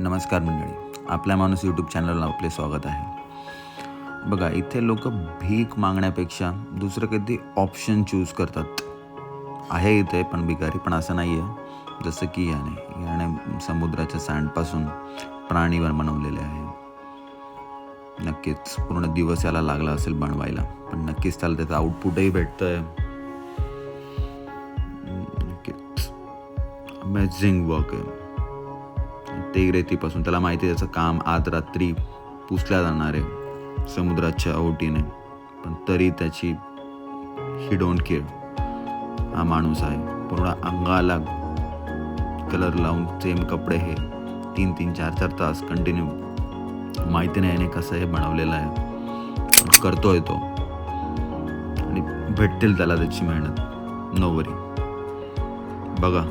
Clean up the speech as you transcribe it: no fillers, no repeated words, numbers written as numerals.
नमस्कार मंडळी, आपल्या माणूस यूट्यूब चॅनलला आपले स्वागत आहे. बघा, इथे लोक भीक मागण्यापेक्षा दुसरं कधी ऑप्शन चूज करतात. आहे इथे पण भिकारी, पण असं नाही आहे. जसं की याने समुद्राच्या सँडपासून प्राणी बनवलेले आहे. नक्कीच पूर्ण दिवस याला लागला असेल बनवायला, पण नक्कीच त्याला त्याचं आउटपुटही भेटतं आहे. नक्कीच अमेझिंग वर्क आहे ते रेतीपासून. त्याला माहिती आहे त्याचं काम आज रात्री पुसल्या जाणार आहे समुद्राच्या ओहोटीने, पण तरी त्याची ही डोंट केअर. हा माणूस आहे पूर्ण अंगाला कलर लावून सेम कपडे हे 3-3, 4-4 तास कंटिन्यू. माहिती नाही याने कसं हे बनवलेलं आहे, पण करतोय तो आणि भेटतील त्याला त्याची मेहनत. नो वरी. बघा